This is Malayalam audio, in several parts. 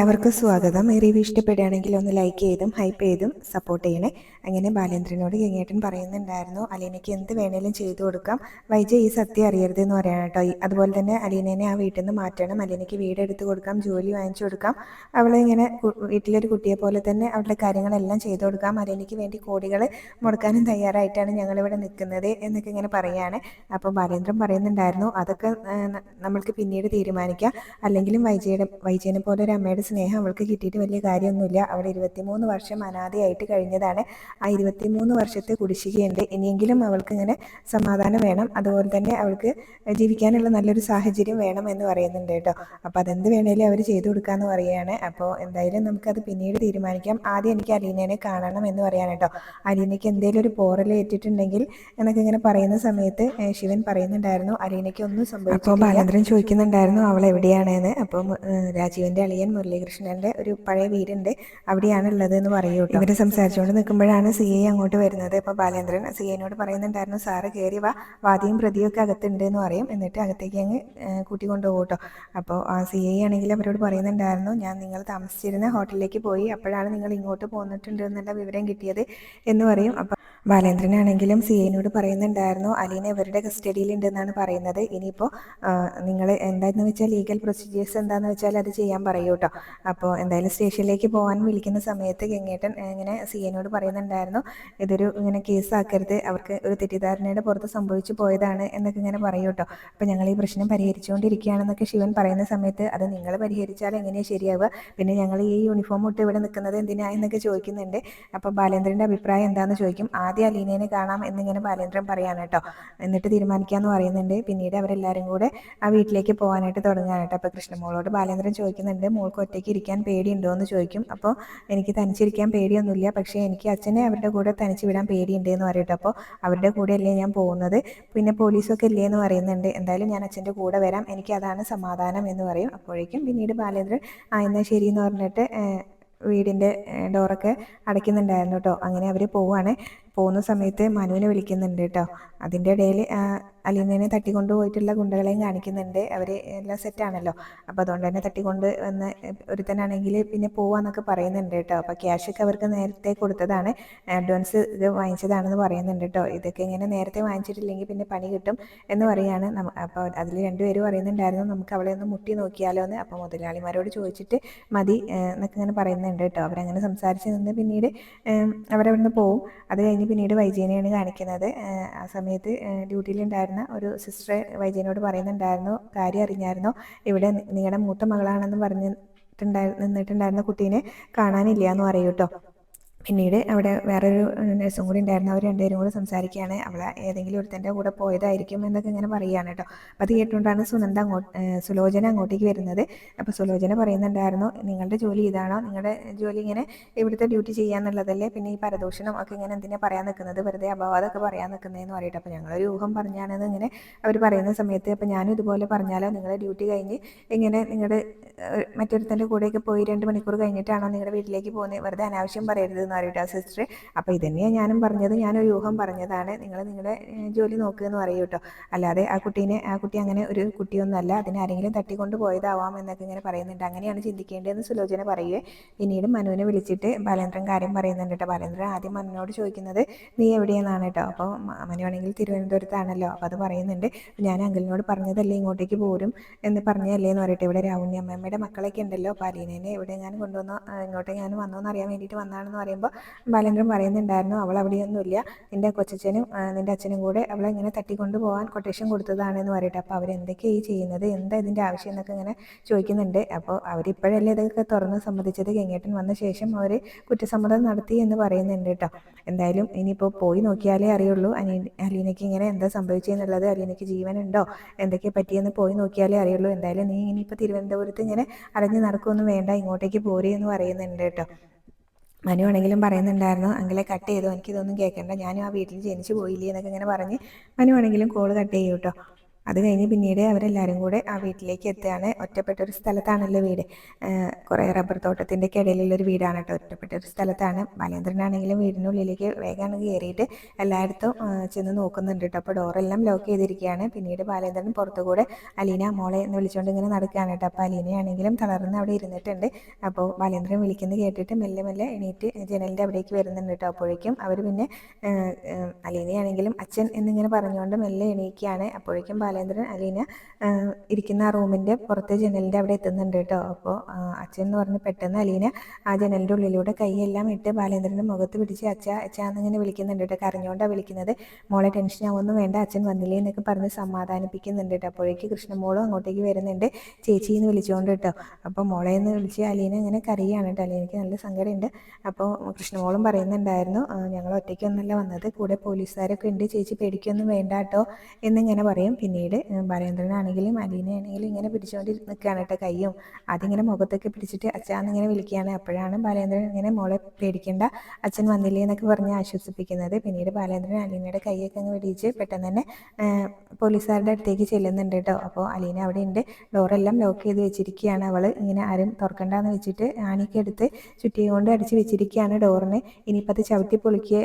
എല്ലാവർക്കും സ്വാഗതം. ഈ റിവ്യൂ ഇഷ്ടപ്പെടുകയാണെങ്കിൽ ഒന്ന് ലൈക്ക് ചെയ്തും ഹൈപ്പ് ചെയ്തും സപ്പോർട്ട് ചെയ്യണേ. അങ്ങനെ ബാലേന്ദ്രനോട് ഗംഗേട്ടൻ പറയുന്നുണ്ടായിരുന്നു, അലീനയ്ക്ക് എന്ത് വേണേലും ചെയ്തു കൊടുക്കാം, വൈജ ഈ സത്യം അറിയരുത് എന്ന് പറയണം കേട്ടോ. അതുപോലെ തന്നെ അലീനേനെ ആ വീട്ടിൽ നിന്ന് മാറ്റണം, അലീനയ്ക്ക് വീടെടുത്ത് കൊടുക്കാം, ജോലി വാങ്ങിച്ചു കൊടുക്കാം, അവളെ ഇങ്ങനെ വീട്ടിലൊരു കുട്ടിയെ പോലെ തന്നെ അവളുടെ കാര്യങ്ങളെല്ലാം ചെയ്തു കൊടുക്കാം, അലീനയ്ക്ക് വേണ്ടി കോടികൾ മുടക്കാനും തയ്യാറായിട്ടാണ് ഞങ്ങളിവിടെ നിൽക്കുന്നത് എന്നൊക്കെ ഇങ്ങനെ പറയുകയാണ്. അപ്പോൾ ബാലേന്ദ്രൻ പറയുന്നുണ്ടായിരുന്നു, അതൊക്കെ നമ്മൾക്ക് പിന്നീട് തീരുമാനിക്കാം, അല്ലെങ്കിലും വൈജയനെ പോലെ ഒരു അമ്മയുടെ സ്നേഹം അവൾക്ക് കിട്ടിയിട്ട് വലിയ കാര്യമൊന്നുമില്ല. അവൾ 23 വർഷം അനാഥയായിട്ട് കഴിഞ്ഞതാണ്. ആ 23 വർഷത്തെ കുടിശ്ശികയുണ്ട്. ഇനിയെങ്കിലും അവൾക്ക് ഇങ്ങനെ സമാധാനം വേണം, അതുപോലെ തന്നെ അവൾക്ക് ജീവിക്കാനുള്ള നല്ലൊരു സാഹചര്യം വേണം എന്ന് പറയുന്നുണ്ട് കേട്ടോ. അപ്പോൾ അതെന്ത് വേണേലും അവർ ചെയ്തു കൊടുക്കാമെന്ന് പറയുകയാണ്. അപ്പോൾ എന്തായാലും നമുക്കത് പിന്നീട് തീരുമാനിക്കാം, ആദ്യം എനിക്ക് അലീനേനെ കാണണം എന്ന് പറയാൻ കേട്ടോ. അലീനയ്ക്ക് എന്തെങ്കിലും ഒരു പോറൽ ഏറ്റിട്ടുണ്ടെങ്കിൽ എന്നൊക്കെ ഇങ്ങനെ പറയുന്ന സമയത്ത് ശിവൻ പറയുന്നുണ്ടായിരുന്നു, അലീനയ്ക്ക് ഒന്നും സംഭവിച്ചിട്ടില്ല. അപ്പോൾ ബാലേന്ദ്രൻ ചോദിക്കുന്നുണ്ടായിരുന്നു അവൾ എവിടെയാണെന്ന്. അപ്പം രാജീവിൻ്റെ അളിയൻ മുരളീകൃഷ്ണൻ്റെ ഒരു പഴയ വീടുണ്ട്, അവിടെയാണുള്ളത് എന്ന് പറയൂ. ഇവർ സംസാരിച്ചുകൊണ്ട് നിൽക്കുമ്പോഴാണ് സി ഐ അങ്ങോട്ട് വരുന്നത്. അപ്പോൾ ബാലേന്ദ്രൻ സി ഐനോട് പറയുന്നുണ്ടായിരുന്നു, സാറ് കയറി വാ, വാദിയും പ്രതിയൊക്കെ അകത്തുണ്ട് എന്ന് പറയും. എന്നിട്ട് അകത്തേക്ക് അങ്ങ് കൂട്ടിക്കൊണ്ടുപോകും കേട്ടോ. അപ്പോൾ ആ സി ഐ ആണെങ്കിൽ അവരോട് പറയുന്നുണ്ടായിരുന്നു, ഞാൻ നിങ്ങൾ താമസിച്ചിരുന്ന ഹോട്ടലിലേക്ക് പോയി, അപ്പോഴാണ് നിങ്ങൾ ഇങ്ങോട്ട് പോന്നിട്ടുണ്ട് എന്നുള്ള വിവരം കിട്ടിയത് എന്ന് പറയും. അപ്പോൾ ബാലേന്ദ്രനാണെങ്കിലും സി ഐനോട് പറയുന്നുണ്ടായിരുന്നു, അലീന ഇവരുടെ കസ്റ്റഡിയിലുണ്ടെന്നാണ് പറയുന്നത്, ഇനിയിപ്പോൾ നിങ്ങൾ എന്താണെന്ന് വെച്ചാൽ ലീഗൽ പ്രൊസീജിയേഴ്സ് എന്താണെന്ന് വെച്ചാൽ അത് ചെയ്യാൻ പറയൂ കേട്ടോ. അപ്പോൾ എന്തായാലും സ്റ്റേഷനിലേക്ക് പോകാൻ വിളിക്കുന്ന സമയത്ത് ഗംഗേട്ടൻ ഇങ്ങനെ സി ഐനോട് പറയുന്നുണ്ടായിരുന്നു, ഇതൊരു ഇങ്ങനെ കേസാക്കരുത്, അവർക്ക് ഒരു തെറ്റിദ്ധാരണയുടെ പുറത്ത് സംഭവിച്ചു പോയതാണ് എന്നൊക്കെ ഇങ്ങനെ പറയൂ കേട്ടോ. അപ്പോൾ ഞങ്ങൾ ഈ പ്രശ്നം പരിഹരിച്ചുകൊണ്ടിരിക്കുകയാണെന്നൊക്കെ ശിവൻ പറയുന്ന സമയത്ത്, അത് നിങ്ങൾ പരിഹരിച്ചാൽ എങ്ങനെയാണ് ശരിയാവുക, പിന്നെ ഞങ്ങൾ ഈ യൂണിഫോം ഇട്ട് ഇവിടെ നിൽക്കുന്നത് എന്തിനാ എന്നൊക്കെ ചോദിക്കുന്നുണ്ട്. അപ്പോൾ ബാലേന്ദ്രൻ്റെ അഭിപ്രായം എന്താണെന്ന് ചോദിക്കും. ആദ്യം അലീനേനെ കാണാം എന്നിങ്ങനെ ബാലേന്ദ്രൻ പറയാണ് കേട്ടോ. എന്നിട്ട് തീരുമാനിക്കാമെന്ന് പറയുന്നുണ്ട്. പിന്നീട് അവരെല്ലാവരും കൂടെ ആ വീട്ടിലേക്ക് പോകാനായിട്ട് തുടങ്ങുകയാണ് കേട്ടോ. അപ്പോൾ കൃഷ്ണമോളോട് ബാലേന്ദ്രൻ ചോദിക്കുന്നുണ്ട്, മോൾക്ക് ഒറ്റയ്ക്ക് ഇരിക്കാൻ പേടിയുണ്ടോ എന്ന് ചോദിക്കും. അപ്പോൾ എനിക്ക് തനിച്ചിരിക്കാൻ പേടിയൊന്നുമില്ല, പക്ഷേ എനിക്ക് അച്ഛനെ അവരുടെ കൂടെ തനിച്ച് വിടാൻ പേടിയുണ്ട് എന്ന് പറയട്ടോ. അപ്പോൾ അവരുടെ കൂടെ അല്ലേ ഞാൻ പോകുന്നത്, പിന്നെ പോലീസൊക്കെ ഇല്ലേ എന്ന് പറയുന്നുണ്ട്. എന്തായാലും ഞാൻ അച്ഛൻ്റെ കൂടെ വരാം, എനിക്ക് അതാണ് സമാധാനം എന്ന് പറയും. അപ്പോഴേക്കും പിന്നീട് ബാലേന്ദ്രൻ എന്നാൽ ശരി എന്ന് പറഞ്ഞിട്ട് വീടിൻ്റെ ഡോറൊക്കെ അടയ്ക്കുന്നുണ്ടായിരുന്നു കേട്ടോ. അങ്ങനെ അവർ പോവുകയാണ്. പോകുന്ന സമയത്ത് മനുവിനെ വിളിക്കുന്നുണ്ട് കേട്ടോ. അതിൻ്റെ ഇടയിൽ അലീനേനെ തട്ടിക്കൊണ്ട് പോയിട്ടുള്ള ഗുണ്ടകളെയും കാണിക്കുന്നുണ്ട്. അവർ എല്ലാം സെറ്റാണല്ലോ, അപ്പോൾ അതുകൊണ്ട് തന്നെ തട്ടിക്കൊണ്ട് വന്ന് ഒരുത്തനാണെങ്കിൽ പിന്നെ പോവാന്നൊക്കെ പറയുന്നുണ്ട് കേട്ടോ. അപ്പോൾ ക്യാഷൊക്കെ അവർക്ക് നേരത്തെ കൊടുത്തതാണ്, അഡ്വാൻസ് ഇത് വാങ്ങിച്ചതാണെന്ന് പറയുന്നുണ്ട് കേട്ടോ. ഇതൊക്കെ ഇങ്ങനെ നേരത്തെ വാങ്ങിച്ചിട്ടില്ലെങ്കിൽ പിന്നെ പണി കിട്ടും എന്ന് പറയുകയാണ്. അപ്പോൾ അതിൽ രണ്ടുപേരും പറയുന്നുണ്ടായിരുന്നു, നമുക്ക് അവളെ ഒന്ന് മുട്ടി നോക്കിയാലോ എന്ന്. അപ്പോൾ മുതലാളിമാരോട് ചോദിച്ചിട്ട് മതി എന്നൊക്കെ ഇങ്ങനെ പറയുന്നുണ്ട് കേട്ടോ. അവരങ്ങനെ സംസാരിച്ച് നിന്ന് പിന്നീട് അവരവിടുന്ന് പോവും. അത് കഴിഞ്ഞ് പിന്നീട് വൈജയനെയാണ് കാണിക്കുന്നത്. ആ സമയത്ത് ഡ്യൂട്ടിയിലുണ്ടായിരുന്ന ഒരു സിസ്റ്റർ വൈജയനോട് പറയുന്നുണ്ടായിരുന്നു, കാര്യം അറിഞ്ഞായിരുന്നോ, ഇവിടെ നിങ്ങളുടെ മൂത്ത മകളാണെന്ന് നിന്നിട്ടുണ്ടായിരുന്ന കുട്ടീനെ കാണാനില്ല എന്ന് പറയൂ കേട്ടോ. പിന്നീട് അവിടെ വേറൊരു നഴ്സും കൂടി ഉണ്ടായിരുന്നു, അവർ രണ്ടുപേരും കൂടെ സംസാരിക്കുകയാണ്, അവളെ ഏതെങ്കിലും ഒരുത്തൻ്റെ കൂടെ പോയതായിരിക്കും എന്നൊക്കെ ഇങ്ങനെ പറയുകയാണ് കേട്ടോ. അപ്പോൾ അത് കേട്ടുകൊണ്ടാണ് സുലോചന അങ്ങോട്ടേക്ക് വരുന്നത്. അപ്പോൾ സുലോചന പറയുന്നുണ്ടായിരുന്നു, നിങ്ങളുടെ ജോലി ഇതാണോ, നിങ്ങളുടെ ജോലി ഇങ്ങനെ ഇവിടുത്തെ ഡ്യൂട്ടി ചെയ്യാന്നുള്ളതല്ലേ, പിന്നെ ഈ പരദൂഷണം ഒക്കെ ഇങ്ങനെ എന്തിനാ പറയാൻ നിൽക്കുന്നത്, വെറുതെ അപവാദമൊക്കെ പറയാൻ നിൽക്കുന്നതെന്ന് പറയട്ടെ. അപ്പോൾ ഞങ്ങളൊരു ഊഹം പറഞ്ഞാണെന്ന് ഇങ്ങനെ അവർ പറയുന്ന സമയത്ത്, അപ്പോൾ ഞാനും ഇതുപോലെ പറഞ്ഞാലോ, നിങ്ങളുടെ ഡ്യൂട്ടി കഴിഞ്ഞ് ഇങ്ങനെ നിങ്ങളുടെ മറ്റൊരുത്തൻ്റെ കൂടെയൊക്കെ പോയി 2 മണിക്കൂർ കഴിഞ്ഞിട്ടാണോ നിങ്ങളുടെ വീട്ടിലേക്ക് പോകുന്നത്, വെറുതെ അനാവശ്യം പറയരുത് എന്ന് പറയട്ടെ ആ സിസ്റ്റർ. അപ്പോൾ ഇതന്നെയാണ് ഞാനും പറഞ്ഞത്, ഞാനൊരു ഊഹം പറഞ്ഞതാണ്, നിങ്ങളുടെ ജോലി നോക്കുക എന്ന് പറയൂ കേട്ടോ. അല്ലാതെ ആ കുട്ടി അങ്ങനെ ഒരു കുട്ടിയൊന്നുമല്ല, അതിനെ ആരെങ്കിലും തട്ടിക്കൊണ്ട് പോയതാവാം എന്നൊക്കെ ഇങ്ങനെ പറയുന്നുണ്ട്. അങ്ങനെയാണ് ചിന്തിക്കേണ്ടതെന്ന് സുലോചന പറയുകയെ. പിന്നീട് മനുവിനെ വിളിച്ചിട്ട് ബാലേന്ദ്രൻ കാര്യം പറയുന്നുണ്ട് കേട്ടോ. ബാലേന്ദ്രൻ ആദ്യം മനുവിനോട് ചോദിക്കുന്നത് നീ എവിടെയെന്നാണ് കേട്ടോ. അപ്പോൾ മനുവാണെങ്കിൽ തിരുവനന്തപുരത്താണല്ലോ. അപ്പോൾ അത് പറയുന്നുണ്ട്, ഞാൻ അങ്കിളിനോട് പറഞ്ഞതല്ലേ ഇങ്ങോട്ടേക്ക് പോരും എന്ന് പറഞ്ഞതല്ലേ എന്ന് പറയട്ടെ. ഇവിടെ രാവുണ്ണി അമ്മയുടെ മക്കളൊക്കെ ഉണ്ടല്ലോ, അപ്പോൾ അലീനേനെ എവിടെ ഞാൻ കൊണ്ടുവന്നോ, ഇങ്ങോട്ട് ഞാൻ വന്നോന്ന് അറിയാൻ വേണ്ടിയിട്ട് വന്നാണെന്ന് പറയുമ്പോൾ ബാലേന്ദ്രൻ പറയുന്നുണ്ടായിരുന്നു, അവൾ അവിടെയൊന്നുമില്ല, നിൻ്റെ കൊച്ചച്ഛനും നിൻ്റെ അച്ഛനും കൂടെ അവളെ ഇങ്ങനെ തട്ടിക്കൊണ്ട് പോകാൻ കൊട്ടേഷൻ കൊടുത്തതാണെന്ന് പറയട്ടെ. അപ്പോൾ അവരെന്തൊക്കെയാണ് ഈ ചെയ്യുന്നത്, എന്താ ഇതിൻ്റെ ആവശ്യം എന്നൊക്കെ ഇങ്ങനെ ചോദിക്കുന്നുണ്ട്. അപ്പോൾ അവരിപ്പോഴല്ലേ ഇതൊക്കെ തുറന്ന് സമ്മതിച്ചത്, ഗംഗേട്ടൻ വന്ന ശേഷം അവർ കുറ്റസമ്മതം നടത്തി എന്ന് പറയുന്നുണ്ട് കേട്ടോ. എന്തായാലും ഇനിയിപ്പോൾ പോയി നോക്കിയാലേ അറിയുള്ളൂ അലീനയ്ക്ക് ഇങ്ങനെ എന്താ സംഭവിച്ചതെന്നുള്ളത്, അലീനയ്ക്ക് ജീവനുണ്ടോ, എന്തൊക്കെ പറ്റിയെന്ന് പോയി നോക്കിയാലേ അറിയുള്ളൂ. എന്തായാലും നീ ഇനിയിപ്പോൾ തിരുവനന്തപുരത്ത് ഇങ്ങനെ അലഞ്ഞ് നടക്കുകയൊന്നും വേണ്ട, ഇങ്ങോട്ടേക്ക് പോരേ എന്ന് പറയുന്നുണ്ട് കേട്ടോ. മനു ആണെങ്കിലും പറയുന്നുണ്ടായിരുന്നു, അങ്കിളെ കട്ട് ചെയ്തോ, എനിക്കിതൊന്നും കേൾക്കണ്ട, ഞാനും ആ വീട്ടിൽ ജനിച്ചു പോയില്ലേ എന്നൊക്കെ ഇങ്ങനെ പറഞ്ഞ് മനു ആണെങ്കിലും കോൾ കട്ട് ചെയ്യും കേട്ടോ. അത് കഴിഞ്ഞ് പിന്നീട് അവരെല്ലാവരും കൂടെ ആ വീട്ടിലേക്ക് എത്തുകയാണ്. ഒറ്റപ്പെട്ട ഒരു സ്ഥലത്താണല്ലോ വീട്, കുറേ റബ്ബർ തോട്ടത്തിൻ്റെ ഇടയിലുള്ളൊരു വീടാണ് കേട്ടോ. ഒറ്റപ്പെട്ട ഒരു സ്ഥലത്താണ്. ബാലേന്ദ്രനാണെങ്കിലും വീടിനുള്ളിലേക്ക് വേഗമാണ് കയറിയിട്ട് എല്ലായിടത്തും ചെന്ന് നോക്കുന്നുണ്ട് കേട്ടോ. അപ്പോൾ ഡോറെല്ലാം ലോക്ക് ചെയ്തിരിക്കുകയാണ്. പിന്നീട് ബാലേന്ദ്രൻ പുറത്തുകൂടെ അലീന മോളെ എന്ന് വിളിച്ചുകൊണ്ട് ഇങ്ങനെ നടക്കുകയാണ് കേട്ടോ. അപ്പോൾ അലീനയാണെങ്കിലും തളർന്ന് അവിടെ ഇരുന്നിട്ടുണ്ട്. അപ്പോൾ ബാലേന്ദ്രൻ വിളിക്കുന്നത് കേട്ടിട്ട് മെല്ലെ മെല്ലെ എണീറ്റ് ജനലിൻ്റെ അവിടേക്ക് വരുന്നുണ്ട് കേട്ടോ. അപ്പോഴേക്കും അവർ പിന്നെ അലീനയാണെങ്കിലും അച്ഛൻ എന്നിങ്ങനെ പറഞ്ഞുകൊണ്ട് മെല്ലെ എണീക്കുകയാണ്. അപ്പോഴേക്കും ബാലേന്ദ്രൻ അലീന ഇരിക്കുന്ന ആ റൂമിൻ്റെ പുറത്തെ ജനലിൻ്റെ അവിടെ എത്തുന്നുണ്ട് കേട്ടോ. അപ്പോൾ അച്ഛൻ എന്ന് പറഞ്ഞ് പെട്ടെന്ന് അലീന ആ ജനലിൻ്റെ ഉള്ളിലൂടെ കൈയെല്ലാം ഇട്ട് ബാലേന്ദ്രൻ്റെ മുഖത്ത് പിടിച്ച് അച്ഛ അച്ഛ എന്നിങ്ങനെ വിളിക്കുന്നുണ്ട് കേട്ടോ. കരഞ്ഞുകൊണ്ടാണ് വിളിക്കുന്നത്. മോളെ ടെൻഷൻ ആവുമൊന്നും വേണ്ട, അച്ഛൻ വന്നില്ലേ എന്നൊക്കെ പറഞ്ഞ് സമാധാനിപ്പിക്കുന്നുണ്ട് കേട്ടോ. അപ്പോഴേക്ക് കൃഷ്ണമോളും അങ്ങോട്ടേക്ക് വരുന്നുണ്ട്, ചേച്ചി എന്ന് വിളിച്ചുകൊണ്ട് കേട്ടോ. അപ്പോൾ മോളെ എന്ന് വിളിച്ച് അലീന ഇങ്ങനെ കരയാണ് കേട്ടോ. അലീനയ്ക്ക് നല്ല സങ്കടമുണ്ട്. അപ്പോൾ കൃഷ്ണമോളും പറയുന്നുണ്ടായിരുന്നു, ഞങ്ങൾ ഒറ്റയ്ക്കൊന്നല്ല വന്നത്, കൂടെ പോലീസുകാരൊക്കെ ഉണ്ട്, ചേച്ചി പേടിക്കൊന്നും വേണ്ട കേട്ടോ എന്നിങ്ങനെ പറയും. പിന്നീട് ബാലേന്ദ്രനാണെങ്കിലും അലീനയാണെങ്കിലും ഇങ്ങനെ പിടിച്ചുകൊണ്ട് നിൽക്കുകയാണ് കേട്ടോ. കയ്യും അതിങ്ങനെ മുഖത്തൊക്കെ പിടിച്ചിട്ട് അച്ഛാന്നിങ്ങനെ വിളിക്കുകയാണ്. അപ്പോഴാണ് ബാലേന്ദ്രൻ ഇങ്ങനെ മോളെ പേടിക്കേണ്ട, അച്ഛൻ വന്നില്ലേ എന്നൊക്കെ പറഞ്ഞ് ആശ്വസിപ്പിക്കുന്നത്. പിന്നീട് ബാലേന്ദ്രൻ അലീനയുടെ കൈയൊക്കെ അങ്ങ് വെടിയിച്ച് പെട്ടെന്ന് തന്നെ പോലീസുകാരുടെ അടുത്തേക്ക് ചെല്ലുന്നുണ്ട് കേട്ടോ. അപ്പോൾ അലീന അവിടെ ഉണ്ട്, ഡോറെല്ലാം ലോക്ക് ചെയ്ത് വെച്ചിരിക്കുകയാണ്. അവൾ ഇങ്ങനെ ആരും തുറക്കണ്ടെന്ന് വെച്ചിട്ട് ആണിയൊക്കെ എടുത്ത് ചുറ്റിയും അടിച്ച് വെച്ചിരിക്കുകയാണ് ഡോറിന്. ഇനിയിപ്പോൾ അത് ചവിട്ടി പൊളിക്കുക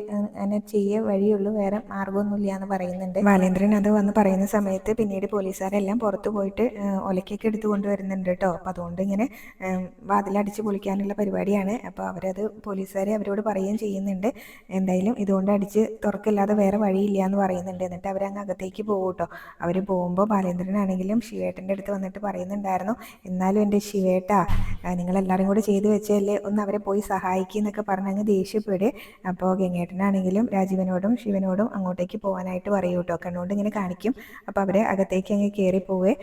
അങ്ങനെ ചെയ്യേ വഴിയുള്ളൂ, വേറെ മാർഗ്ഗമൊന്നുമില്ല എന്ന് പറയുന്നുണ്ട്. ബാലേന്ദ്രൻ അത് വന്ന് പറയുന്ന സമയത്ത് പിന്നീട് പോലീസുകാരെല്ലാം പുറത്ത് പോയിട്ട് ഒലക്കൊക്കെ എടുത്ത് കൊണ്ടുവരുന്നുണ്ട് കേട്ടോ. അപ്പോൾ അതുകൊണ്ട് ഇങ്ങനെ വാതിലടിച്ച് പൊളിക്കാനുള്ള പരിപാടിയാണ്. അപ്പോൾ അവരത് പോലീസുകാരെ അവരോട് പറയുകയും ചെയ്യുന്നുണ്ട്, എന്തായാലും ഇതുകൊണ്ട് അടിച്ച് തുറക്കില്ലാതെ വേറെ വഴിയില്ല എന്ന് പറയുന്നുണ്ട്. എന്നിട്ട് അവരങ്ങ് അകത്തേക്ക് പോകും കേട്ടോ. അവർ പോകുമ്പോൾ ബാലേന്ദ്രനാണെങ്കിലും ശിവേട്ടൻ്റെ അടുത്ത് വന്നിട്ട് പറയുന്നുണ്ടായിരുന്നു, എന്നാലും എൻ്റെ ശിവേട്ടാ നിങ്ങളെല്ലാവരും കൂടെ ചെയ്തു വെച്ചല്ലേ, ഒന്ന് അവരെ പോയി സഹായിക്കുക എന്നൊക്കെ പറഞ്ഞ് അങ്ങ് ദേഷ്യപ്പെടുക. അപ്പോൾ ഗംഗേട്ടനാണെങ്കിലും രാജീവനോടും ശിവനോടും അങ്ങോട്ടേക്ക് പോകാനായിട്ട് പറയൂ കേട്ടോ. കണ്ണുകൊണ്ട് ഇങ്ങനെ കാണിക്കും. അപ്പോൾ അവരെ അകത്തേക്ക് അങ്ങ് കയറി പോവേ.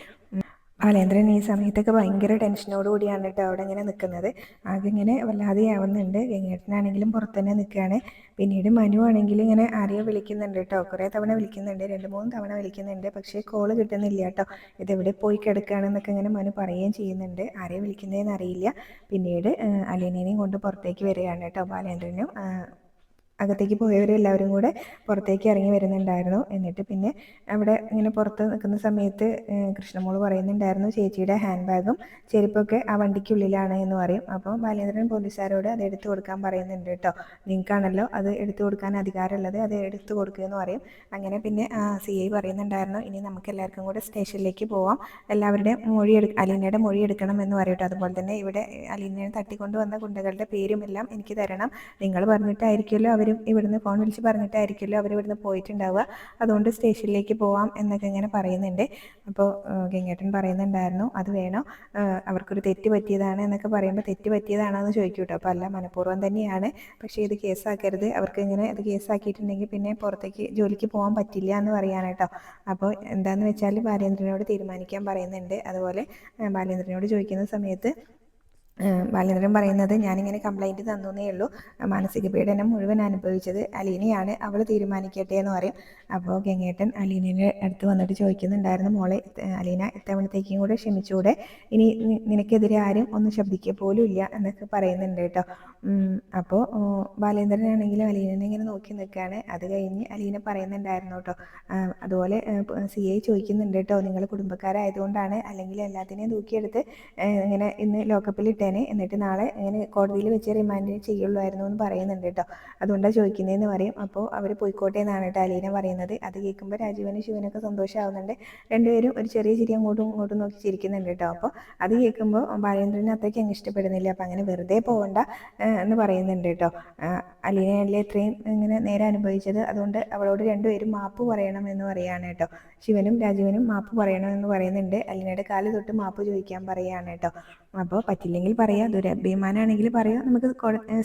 ബാലേന്ദ്രൻ ഈ സമയത്തൊക്കെ ഭയങ്കര ടെൻഷനോട് കൂടിയാണ് കേട്ടോ അവിടെ ഇങ്ങനെ നിൽക്കുന്നത്. ആകെ ഇങ്ങനെ വല്ലാതെ ആവുന്നുണ്ട്. ഗംഗേട്ടനാണെങ്കിലും പുറത്ത് തന്നെ നിൽക്കുകയാണ്. പിന്നീട് മനു ആണെങ്കിലും ഇങ്ങനെ ആരെയോ വിളിക്കുന്നുണ്ട് കേട്ടോ. കുറേ തവണ വിളിക്കുന്നുണ്ട്, 2-3 തവണ വിളിക്കുന്നുണ്ട്, പക്ഷേ കോള് കിട്ടുന്നില്ല കേട്ടോ. ഇതെവിടെ പോയി കിടക്കുകയാണെന്നൊക്കെ ഇങ്ങനെ മനു പറയുകയും ചെയ്യുന്നുണ്ട്. ആരെയോ വിളിക്കുന്നതെന്ന് അറിയില്ല. പിന്നീട് അലീനേനെയും കൊണ്ട് പുറത്തേക്ക് വരികയാണ് കേട്ടോ. ബാലേന്ദ്രനും അകത്തേക്ക് പോയവരും എല്ലാവരും കൂടെ പുറത്തേക്ക് ഇറങ്ങി വരുന്നുണ്ടായിരുന്നു. എന്നിട്ട് പിന്നെ അവിടെ ഇങ്ങനെ പുറത്ത് നിൽക്കുന്ന സമയത്ത് കൃഷ്ണമോള് പറയുന്നുണ്ടായിരുന്നു, ചേച്ചിയുടെ ഹാൻഡ് ബാഗും ചെരുപ്പൊക്കെ ആ വണ്ടിക്കുള്ളിലാണ് എന്ന് പറയും. അപ്പോൾ ബാലേന്ദ്രൻ പോലീസുകാരോട് അത് എടുത്തു കൊടുക്കാൻ പറയുന്നുണ്ട് കേട്ടോ. നിങ്ങൾക്കാണല്ലോ അത് എടുത്തു കൊടുക്കാൻ അധികാരമുള്ളത്, അത് എടുത്തു കൊടുക്കുക എന്ന് പറയും. അങ്ങനെ പിന്നെ CI പറയുന്നുണ്ടായിരുന്നു, ഇനി നമുക്ക് എല്ലാവർക്കും കൂടെ സ്റ്റേഷനിലേക്ക് പോവാം, എല്ലാവരുടെയും അലീനയുടെ മൊഴി എടുക്കണം എന്ന് പറയട്ടോ. അതുപോലെ തന്നെ ഇവിടെ അലീനയെ തട്ടിക്കൊണ്ട് വന്ന ഗുണ്ടകളുടെ പേരും എല്ലാം എനിക്ക് തരണം, നിങ്ങൾ പറഞ്ഞിട്ടായിരിക്കുമല്ലോ ഇവിടുന്ന് ഫോൺ വിളിച്ച് പറഞ്ഞിട്ടായിരിക്കുമല്ലോ ഇവിടുന്ന് പോയിട്ടുണ്ടാവുക, അതുകൊണ്ട് സ്റ്റേഷനിലേക്ക് പോവാം എന്നൊക്കെ ഇങ്ങനെ പറയുന്നുണ്ട്. അപ്പോൾ ഗംഗേട്ടൻ പറയുന്നുണ്ടായിരുന്നു, അത് വേണോ, അവർക്കൊരു തെറ്റ് പറ്റിയതാണ് എന്നൊക്കെ പറയുമ്പോൾ തെറ്റ് പറ്റിയതാണോ എന്ന് ചോദിക്കും കേട്ടോ. അപ്പോൾ അല്ല, മനഃപൂർവ്വം തന്നെയാണ്, പക്ഷേ ഇത് കേസാക്കരുത്, അവർക്ക് ഇങ്ങനെ ഇത് കേസാക്കിയിട്ടുണ്ടെങ്കിൽ പിന്നെ പുറത്തേക്ക് ജോലിക്ക് പോകാൻ പറ്റില്ല എന്ന് പറയാൻ കേട്ടോ. അപ്പോൾ എന്താണെന്ന് വെച്ചാൽ ബാലേന്ദ്രനോട് തീരുമാനിക്കാൻ പറയുന്നുണ്ട്. അതുപോലെ ബാലേന്ദ്രനോട് ചോദിക്കുന്ന സമയത്ത് ബാലേന്ദ്രൻ പറയുന്നത്, ഞാനിങ്ങനെ കംപ്ലൈൻറ്റ് തന്നേ ഉള്ളൂ, മാനസിക പീഡനം മുഴുവൻ അനുഭവിച്ചത് അലീനയാണ്, അവൾ തീരുമാനിക്കട്ടെ എന്ന് പറയും. അപ്പോൾ ഗംഗേട്ടൻ അലീനയുടെ അടുത്ത് വന്നിട്ട് ചോദിക്കുന്നുണ്ടായിരുന്നു, മോളെ അലീന ഇത്തവണത്തേക്കും കൂടെ ക്ഷമിച്ചൂടെ, ഇനി നിനക്കെതിരെ ആരും ഒന്നും ശബ്ദിക്കുക പോലും ഇല്ല എന്നൊക്കെ പറയുന്നുണ്ട് കേട്ടോ. അപ്പോൾ ബാലേന്ദ്രനാണെങ്കിലും അലീനനെ ഇങ്ങനെ നോക്കി നിൽക്കുകയാണ്. അത് കഴിഞ്ഞ് അലീന പറയുന്നുണ്ടായിരുന്നു കേട്ടോ, അതുപോലെ CI ചോദിക്കുന്നുണ്ട് കേട്ടോ, നിങ്ങൾ കുടുംബക്കാരായതുകൊണ്ടാണ്, അല്ലെങ്കിൽ എല്ലാത്തിനെയും തൂക്കിയെടുത്ത് ഇങ്ങനെ ഇന്ന് ലോക്കപ്പിൽ ഇട്ടേനെ, എന്നിട്ട് നാളെ ഇങ്ങനെ കോടതിയിൽ വെച്ച് റിമാൻഡ് ചെയ്യുള്ളായിരുന്നു എന്ന് പറയുന്നുണ്ട് കേട്ടോ, അതുകൊണ്ടാണ് ചോദിക്കുന്നതെന്ന് പറയും. അപ്പോൾ അവർ പോയിക്കോട്ടെ എന്നാണ് കേട്ടോ അലീന പറയുന്നത്. അത് കേൾക്കുമ്പോൾ രാജീവനും ശിവനൊക്കെ സന്തോഷമാവുന്നുണ്ട്. രണ്ടുപേരും ഒരു ചെറിയ ചിരി അങ്ങോട്ടും ഇങ്ങോട്ടും നോക്കി ചിരിക്കുന്നുണ്ട് കേട്ടോ. അപ്പോൾ അത് കേൾക്കുമ്പോൾ ബാലേന്ദ്രന് അത്രയ്ക്ക് അങ്ങ് ഇഷ്ടപ്പെടുന്നില്ല. അപ്പോൾ അങ്ങനെ വെറുതെ പോകണ്ട എന്ന് പറയുന്നുണ്ട് കേട്ടോ. അലീനയല്ലേ ഇത്രയും ഇങ്ങനെ നേരെ അനുഭവിച്ചത്, അതുകൊണ്ട് അവളോട് രണ്ടുപേരും മാപ്പ് പറയണം എന്ന് പറയുകയാണ് കേട്ടോ. ശിവനും രാജീവനും മാപ്പ് പറയണമെന്ന് പറയുന്നുണ്ട്. അലീനയുടെ കാല് തൊട്ട് മാപ്പ് ചോദിക്കാൻ പറയുകയാണ് കേട്ടോ. അപ്പോൾ പറ്റില്ലെങ്കിൽ പറയാം, ദുരഭിമാനാണെങ്കിൽ പറയാം, നമുക്ക്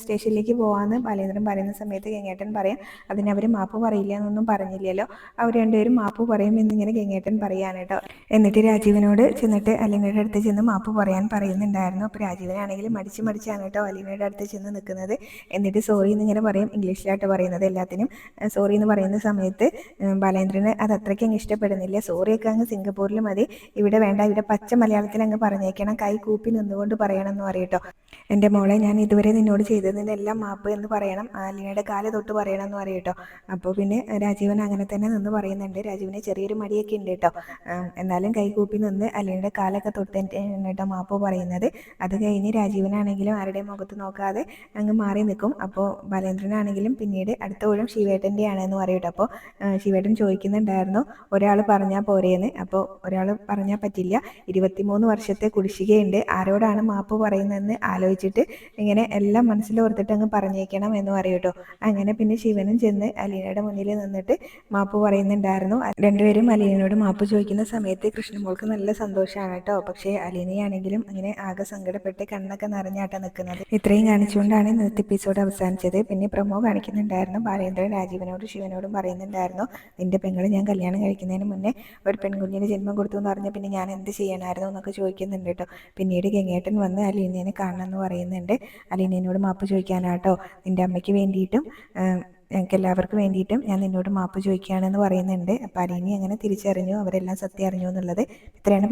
സ്റ്റേഷനിലേക്ക് പോകാമെന്ന് ബാലേന്ദ്രൻ പറയുന്ന സമയത്ത് ഗംഗേട്ടൻ പറയാം, അതിന് അവർ മാപ്പ് പറയില്ല എന്നൊന്നും പറഞ്ഞില്ലല്ലോ, അവർ രണ്ടുപേരും മാപ്പ് പറയും എന്നിങ്ങനെ ഗംഗേട്ടൻ പറയാണ് കേട്ടോ. എന്നിട്ട് രാജീവനോട് ചെന്നിട്ട് അലീനയുടെ അടുത്ത് ചെന്ന് മാപ്പ് പറയാൻ പറയുന്നുണ്ടായിരുന്നു. അപ്പോൾ രാജീവനാണെങ്കിൽ മടിച്ചാണ് കേട്ടോ അലീനയുടെ അടുത്ത് ചെന്ന് നിൽക്കുന്നത്. എന്നിട്ട് സോറി എന്നിങ്ങനെ പറയും, ഇംഗ്ലീഷിലായിട്ട് പറയുന്നത് എല്ലാത്തിനും സോറി എന്ന് പറയുന്ന സമയത്ത് ബാലേന്ദ്രന് അത് അത്രയ്ക്ക് അങ്ങ് ഇഷ്ടപ്പെടുന്നില്ല. സോറിയൊക്കെ അങ്ങ് സിംഗപ്പൂരിൽ മതി, ഇവിടെ വേണ്ട, ഇവിടെ പച്ച മലയാളത്തിൽ അങ്ങ് പറഞ്ഞേക്കണം, കൈ കൂപ്പി നിന്നുകൊണ്ട് പറയണം എന്ന് പറയട്ടോ. എൻ്റെ മോളെ, ഞാൻ ഇതുവരെ നിന്നോട് ചെയ്തതിനെല്ലാം മാപ്പ് എന്ന് പറയണം, അലീനയുടെ കാല് തൊട്ട് പറയണം എന്ന് പറയട്ടോ. അപ്പോൾ പിന്നെ രാജീവൻ അങ്ങനെ തന്നെ നിന്ന് പറയുന്നുണ്ട്. രാജീവിന് ചെറിയൊരു മടിയൊക്കെ ഉണ്ട് കേട്ടോ. എന്നാലും കൈകൂപ്പി നിന്ന് അലീനയുടെ കാലൊക്കെ തൊട്ടിട്ട് കേട്ടോ മാപ്പ് പറയുന്നത്. അത് കഴിഞ്ഞ് രാജീവനാണെങ്കിലും ആരുടെയും മുഖത്ത് നോക്കാതെ അങ്ങ് മാറി നിൽക്കും. അപ്പോൾ ബാലേന്ദ്രനാണെങ്കിലും പിന്നീട് അടുത്ത ഊഴം ശിവേട്ടൻ്റെ എന്ന് പറയട്ടോ. അപ്പോൾ ശിവേട്ടൻ ചോദിക്കുന്നുണ്ടായിരുന്നു, ഒരാൾ പറഞ്ഞാൽ പോരേന്ന്. അപ്പോൾ ഒരാൾ പറഞ്ഞാൽ പറ്റില്ല, 23 വർഷത്തെ കുടിശ്ശികയുണ്ട്, ആരോടാണ് മാപ്പ് പറയുന്നതെന്ന് ആലോചിച്ചിട്ട് ഇങ്ങനെ എല്ലാം മനസ്സിലോർത്തിട്ട് അങ്ങ് പറഞ്ഞേക്കണം എന്ന് പറയൂട്ടോ. അങ്ങനെ പിന്നെ ശിവനും ചെന്ന് അലീനയുടെ മുന്നിൽ നിന്നിട്ട് മാപ്പ് പറയുന്നുണ്ടായിരുന്നു. രണ്ടുപേരും അലീനയോട് മാപ്പ് ചോദിക്കുന്ന സമയത്ത് കൃഷ്ണമോൾക്ക് നല്ല സന്തോഷമാണ് കേട്ടോ. പക്ഷേ അലീനയാണെങ്കിലും അങ്ങനെ ആകെ സങ്കടപ്പെട്ട് കണ്ണൊക്കെ നിറഞ്ഞാട്ടാ നിൽക്കുന്നത്. ഇത്രയും കാണിച്ചുകൊണ്ടാണ് ഇന്നത്തെ എപ്പിസോഡ് അവസാനിച്ചത്. പിന്നെ പ്രൊമോ കാണിക്കുന്നുണ്ടായിരുന്നു. ബാലേന്ദ്രൻ രാജീവനോടും ശിവനോടും പറയുന്നുണ്ടായിരുന്നു, നിന്റെ പെങ്ങളെ ഞാൻ കല്യാണം കഴിക്കുന്നതിന് മുന്നേ ഒരു പെൺകുഞ്ഞിന് ജന്മം കൊടുത്തു എന്ന് പറഞ്ഞാൽ പിന്നെ ഞാൻ എന്ത് ചെയ്യണമായിരുന്നു എന്നൊക്കെ ചോദിക്കുന്നുണ്ട് കേട്ടോ. പിന്നീട് ഗംഗേട്ടൻ വന്ന് അലീനേനെ കാണണമെന്ന് പറയുന്നുണ്ട്. അലീനയോട് മാപ്പ് ചോദിക്കാനാട്ടോ, നിൻ്റെ അമ്മയ്ക്ക് വേണ്ടിയിട്ടും ഞങ്ങൾക്ക് എല്ലാവർക്കും വേണ്ടിയിട്ടും ഞാൻ നിന്നോട് മാപ്പ് ചോദിക്കുകയാണെന്ന് പറയുന്നുണ്ട്. അപ്പോൾ അലീന അങ്ങനെ തിരിച്ചറിഞ്ഞു, അവരെല്ലാം സത്യം അറിഞ്ഞു എന്നുള്ളത്. ഇത്രയാണ്